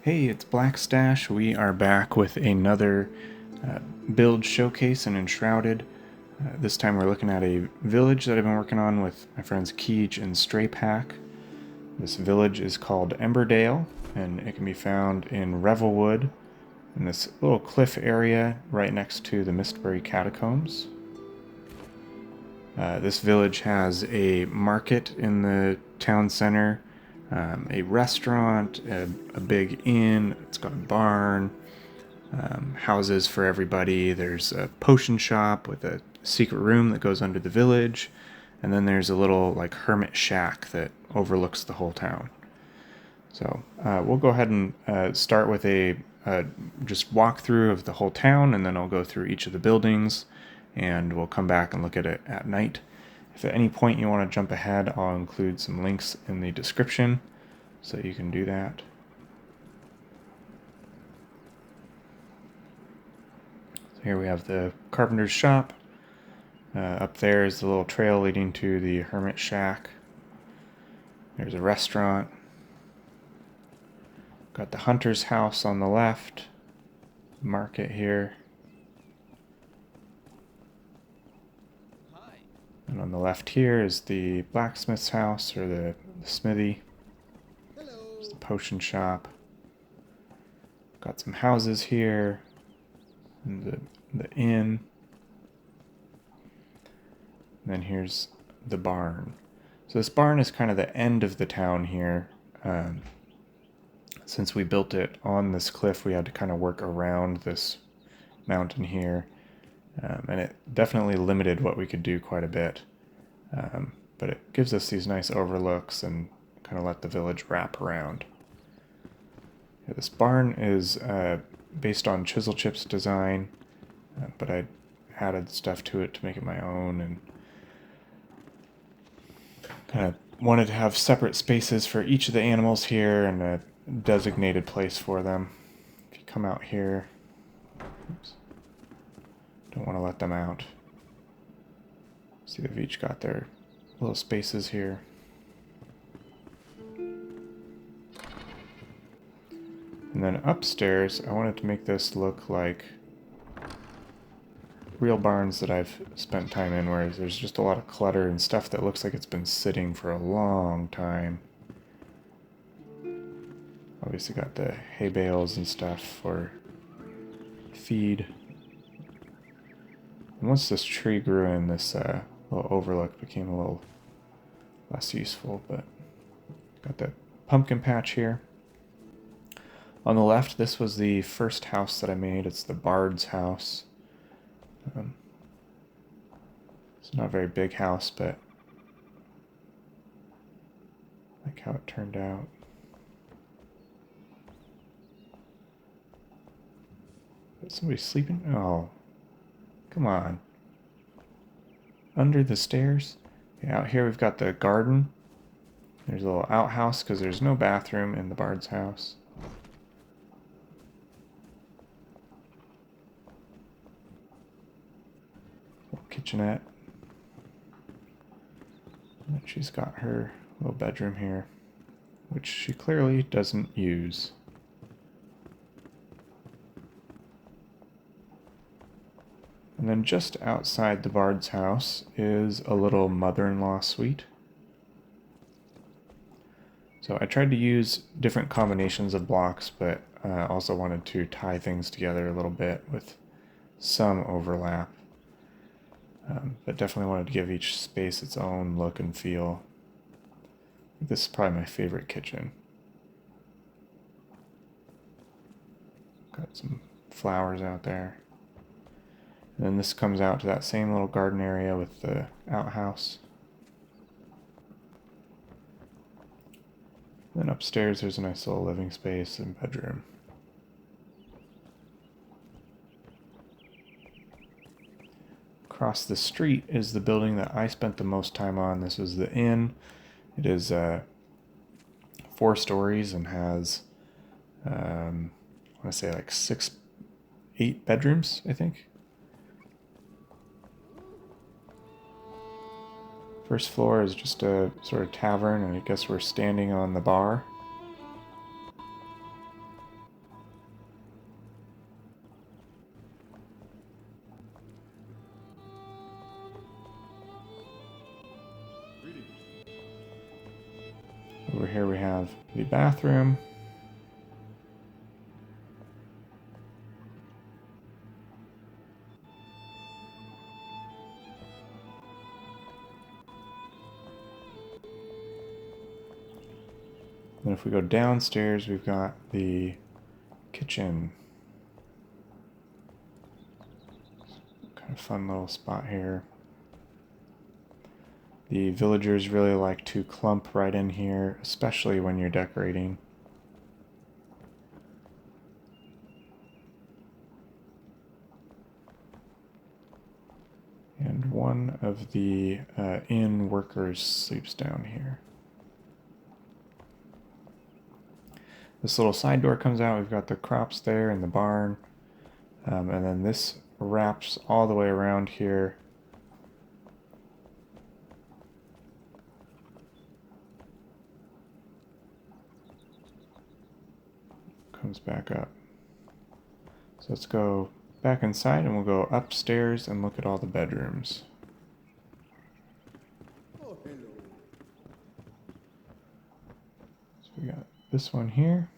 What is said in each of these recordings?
Hey, it's Black Stash. We are back with another build showcase in Enshrouded. This time we're looking at a village that I've been working on with my friends Keej and Straypack. This village is called Emberdale, and it can be found in Revelwood, in this little cliff area right next to the Mistbury Catacombs. This village has a market in the town center, a restaurant, a big inn. It's got a barn, houses for everybody. There's a potion shop with a secret room that goes under the village, and then there's a little like Hermit Shack that overlooks the whole town. So we'll go ahead and start with a just walkthrough of the whole town, and then I'll go through each of the buildings, and we'll come back and look at it at night. If at any point you want to jump ahead, I'll include some links in the description so you can do that. So here we have the Carpenter's shop. Up there is the little trail leading to the Hermit Shack. There's a restaurant. Got the Hunter's house on the left. Market here. And on the left here is the Blacksmith's house, or the smithy. There's the potion shop. Got some houses here. And the inn. And then here's the barn. So this barn is kind of the end of the town here. Since we built it on this cliff, we had to kind of work around this mountain here. And it definitely limited what we could do quite a bit. But it gives us these nice overlooks and kind of let the village wrap around. Yeah, this barn is based on Chisel Chip's design, but I added stuff to it to make it my own, and kind of wanted to have separate spaces for each of the animals here and a designated place for them. If you come out here, oops, don't want to let them out. See, they've each got their little spaces here. And then upstairs, I wanted to make this look like real barns that I've spent time in, where there's just a lot of clutter and stuff that looks like it's been sitting for a long time. Obviously got the hay bales and stuff for feed. And once this tree grew in, this little overlook became a little less useful, but got the pumpkin patch here. On the left, this was the first house that I made. It's the Bard's house. It's not a very big house, but I like how it turned out. Is somebody sleeping? Oh, come on. Under the stairs? Okay, out here we've got the garden. There's a little outhouse because there's no bathroom in the Bard's house. Little kitchenette. And she's got her little bedroom here, which she clearly doesn't use. And then just outside the Bard's house is a little mother-in-law suite. So I tried to use different combinations of blocks, but also wanted to tie things together a little bit with some overlap. But definitely wanted to give each space its own look and feel. This is probably my favorite kitchen. Got some flowers out there. And then this comes out to that same little garden area with the outhouse. Then upstairs there's a nice little living space and bedroom. Across the street is the building that I spent the most time on. This is the inn. It is 4 stories and has, I want to say like 8 bedrooms, I think. First floor is just a sort of tavern, and I guess we're standing on the bar. here we have the bathroom. Then if we go downstairs, we've got the kitchen. Kind of fun little spot here. The villagers really like to clump right in here, especially when you're decorating. And one of the inn workers sleeps down here. This little side door comes out. We've got the crops there in the barn. And then this wraps all the way around here. Comes back up. So let's go back inside and we'll go upstairs and look at all the bedrooms. Oh, hello. So we got this one here.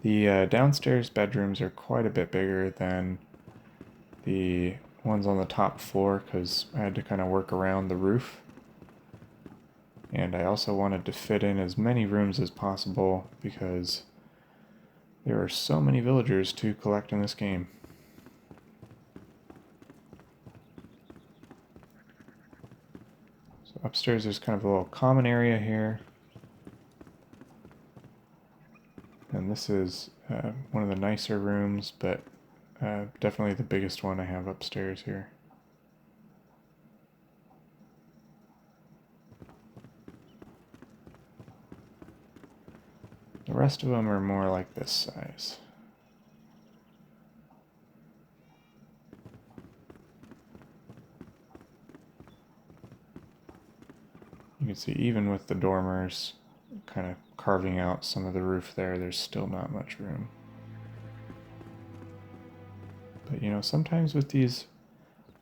The downstairs bedrooms are quite a bit bigger than the ones on the top floor because I had to kind of work around the roof. And I also wanted to fit in as many rooms as possible because there are so many villagers to collect in this game. So upstairs there's kind of a little common area here. And this is one of the nicer rooms, but definitely the biggest one I have upstairs here. The rest of them are more like this size. You can see even with the dormers kind of carving out some of the roof there, there's still not much room. But you know, sometimes with these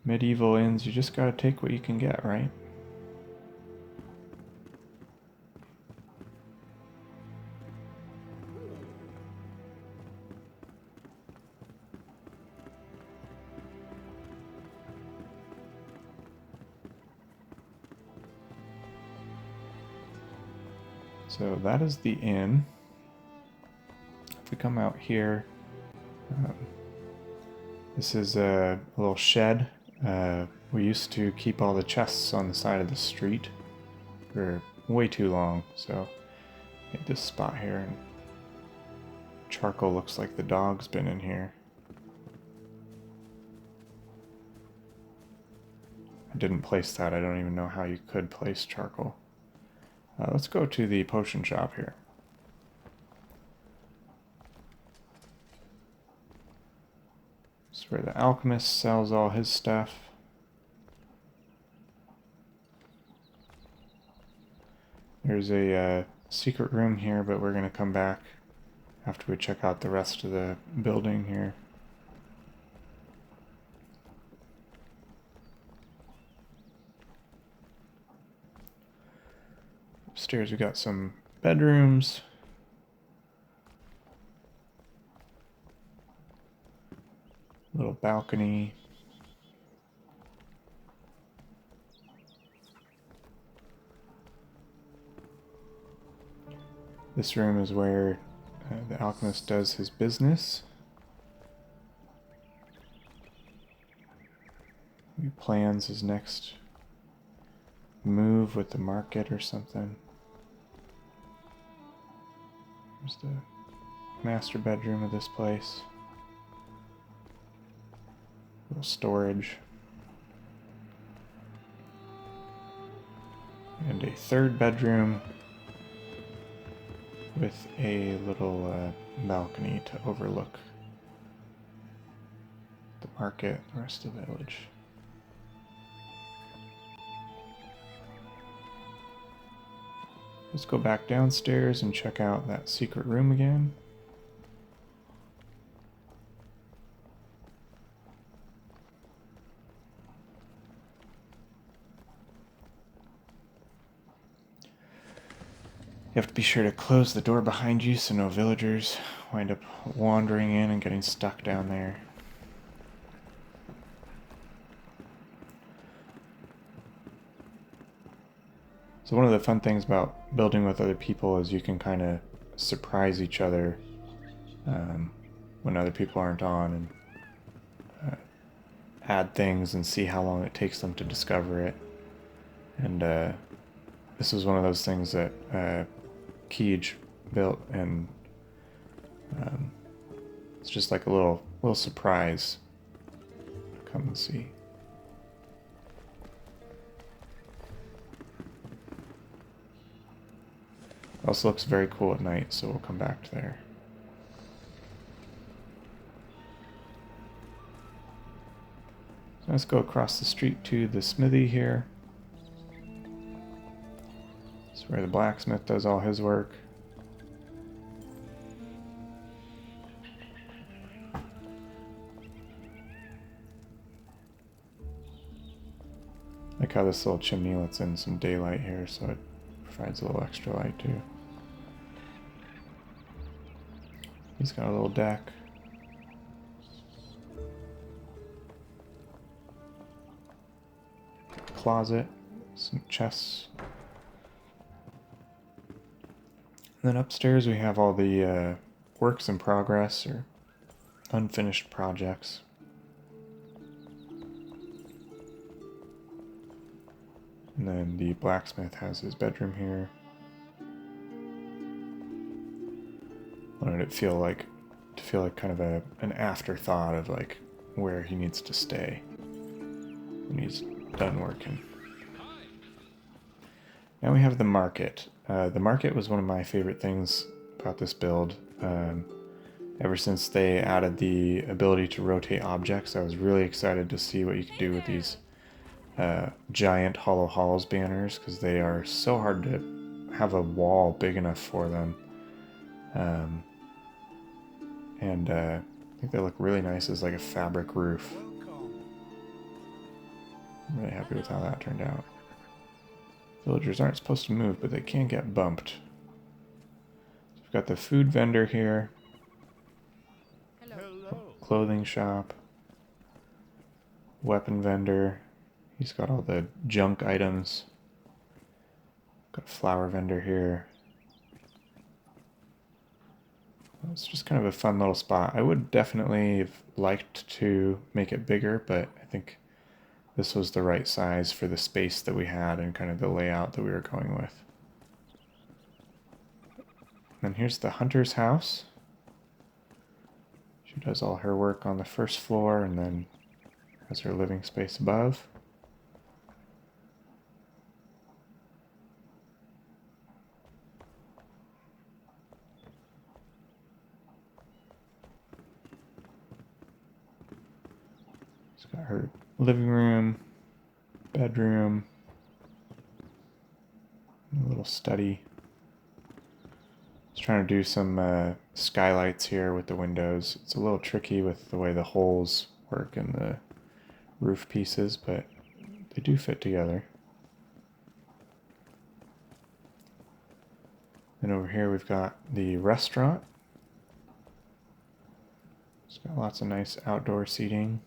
medieval inns, you just gotta take what you can get, right? So that is the inn. If we come out here, this is a little shed. We used to keep all the chests on the side of the street for way too long, so I made this spot here, and charcoal looks like the dog's been in here. I didn't place that. I don't even know how you could place charcoal. Let's go to the potion shop here. This is where the alchemist sells all his stuff. There's a secret room here, but we're going to come back after we check out the rest of the building here. Upstairs we got some bedrooms. Little balcony. This room is where the alchemist does his business. He plans his next move with the market or something. There's the master bedroom of this place. Little storage. And a third bedroom with a little balcony to overlook the market, the rest of the village. Let's go back downstairs and check out that secret room again. You have to be sure to close the door behind you so no villagers wind up wandering in and getting stuck down there. So one of the fun things about building with other people is you can kind of surprise each other when other people aren't on, and add things and see how long it takes them to discover it. And this was one of those things that Keej built, and it's just like a little surprise. Come and see. Also looks very cool at night, so we'll come back to there. So let's go across the street to the smithy here. It's where the blacksmith does all his work. Like how this little chimney lets in some daylight here, so it provides a little extra light too. He's got a little deck. Closet, some chests. And then upstairs we have all the works in progress or unfinished projects. And then the blacksmith has his bedroom here. Wanted it to feel like kind of an afterthought of like where he needs to stay when he's done working. Now we have the market. The market was one of my favorite things about this build. Ever since they added the ability to rotate objects, I was really excited to see what you could do with these giant Hollow Halls banners, because they are so hard to have a wall big enough for them. And I think they look really nice as like a fabric roof. I'm really happy with how that turned out. Villagers aren't supposed to move, but they can get bumped. So we've got the food vendor here. Hello. Clothing shop. Weapon vendor. He's got all the junk items. Got a flower vendor here. It's just kind of a fun little spot. I would definitely have liked to make it bigger, but I think this was the right size for the space that we had and kind of the layout that we were going with. And here's the hunter's house. She does all her work on the first floor and then has her living space above. She's got her living room, bedroom, a little study. Just trying to do some skylights here with the windows. It's a little tricky with the way the holes work in the roof pieces, but they do fit together. And over here we've got the restaurant. It's got lots of nice outdoor seating.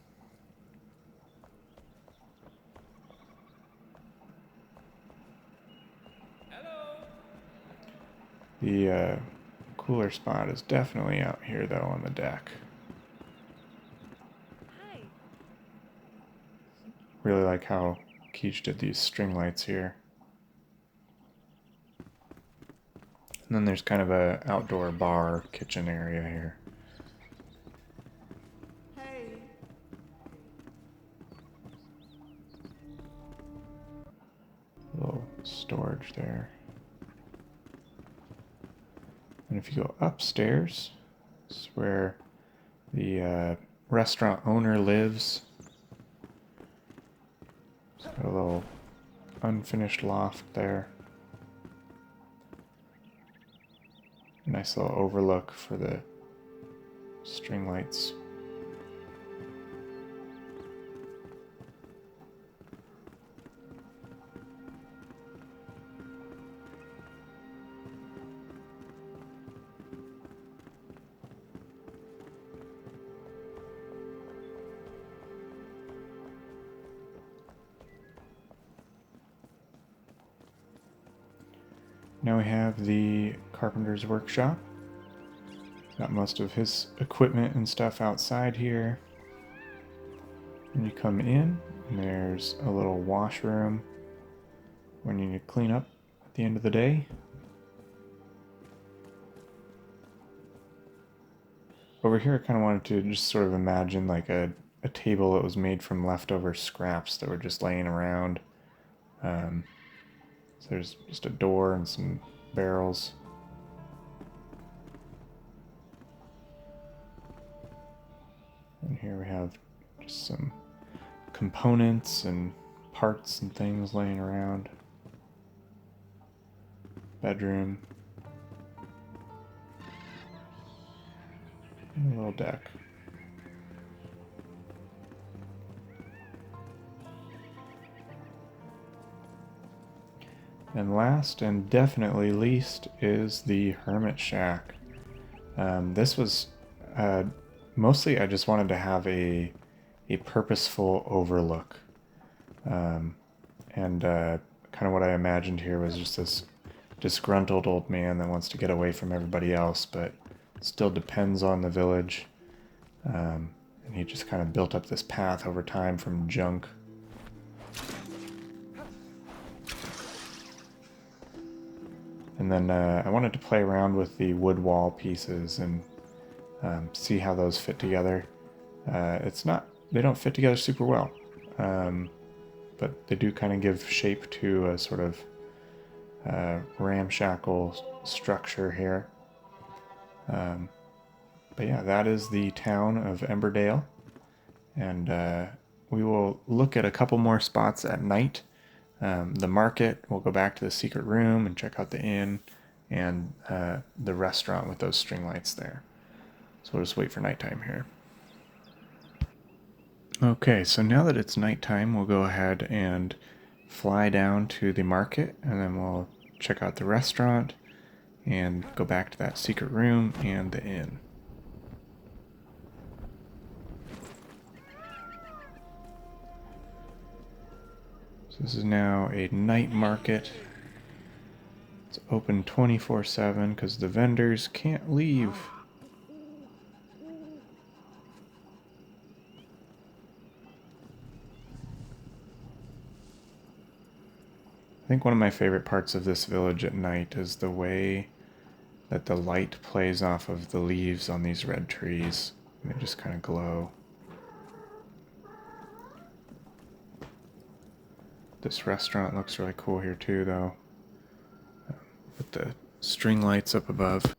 The cooler spot is definitely out here, though, on the deck. Hi. Really like how Keej did these string lights here. And then there's kind of a outdoor bar kitchen area here. Hey. A little storage there. And if you go upstairs, this is where the restaurant owner lives. It's got a little unfinished loft there. Nice little overlook for the string lights. Now we have the Carpenter's workshop. Got most of his equipment and stuff outside here. When you come in, there's a little washroom when you need to clean up at the end of the day. Over here, I kind of wanted to just sort of imagine like a table that was made from leftover scraps that were just laying around. So there's just a door and some barrels. And here we have just some components and parts and things laying around. Bedroom. And a little deck. And last and definitely least is the Hermit Shack. This was mostly I just wanted to have a purposeful overlook. And kind of what I imagined here was just this disgruntled old man that wants to get away from everybody else, but still depends on the village. And he just kind of built up this path over time from junk. And then I wanted to play around with the wood wall pieces and see how those fit together. They don't fit together super well, but they do kind of give shape to a sort of ramshackle structure here. But yeah, that is the town of Emberdale, and we will look at a couple more spots at night. The market, we'll go back to the secret room and check out the inn and the restaurant with those string lights there. So we'll just wait for nighttime here. Okay, so now that it's nighttime, we'll go ahead and fly down to the market, and then we'll check out the restaurant and go back to that secret room and the inn. So this is now a night market. It's open 24/7 because the vendors can't leave. I think one of my favorite parts of this village at night is the way that the light plays off of the leaves on these red trees. They just kind of glow. This restaurant looks really cool here too, though. With the string lights up above.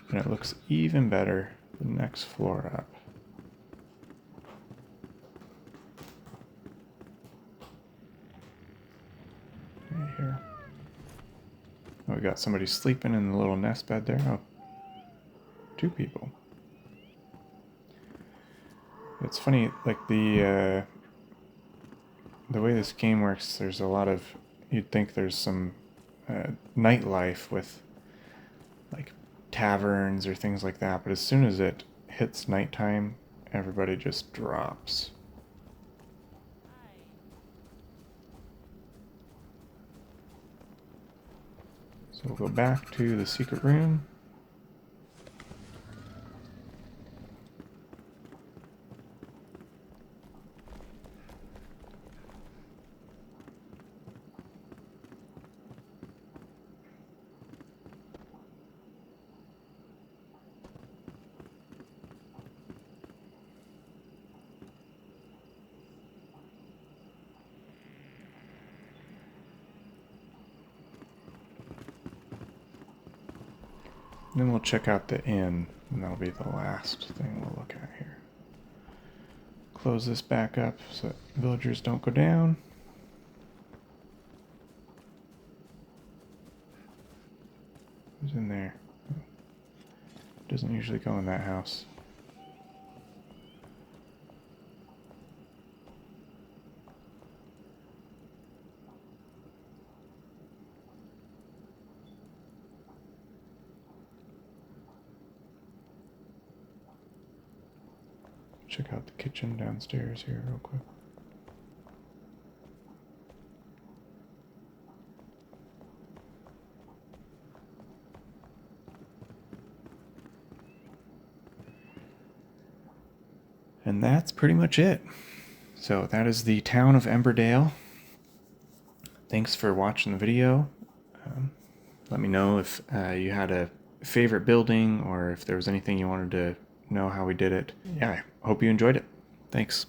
And it looks even better the next floor up. Right here. Oh, we got somebody sleeping in the little nest bed there. Oh, two people. It's funny, like the way this game works, there's a lot of, you'd think there's some nightlife with like taverns or things like that, but as soon as it hits nighttime, everybody just drops. So we'll go back to the secret room. Then we'll check out the inn, and that'll be the last thing we'll look at here. Close this back up so that villagers don't go down. Who's in there? Doesn't usually go in that house. check out the kitchen downstairs here real quick. And that's pretty much it. So that is the town of Emberdale. Thanks for watching the video. Let me know if you had a favorite building or if there was anything you wanted to know how we did it. Yeah, I hope you enjoyed it. Thanks.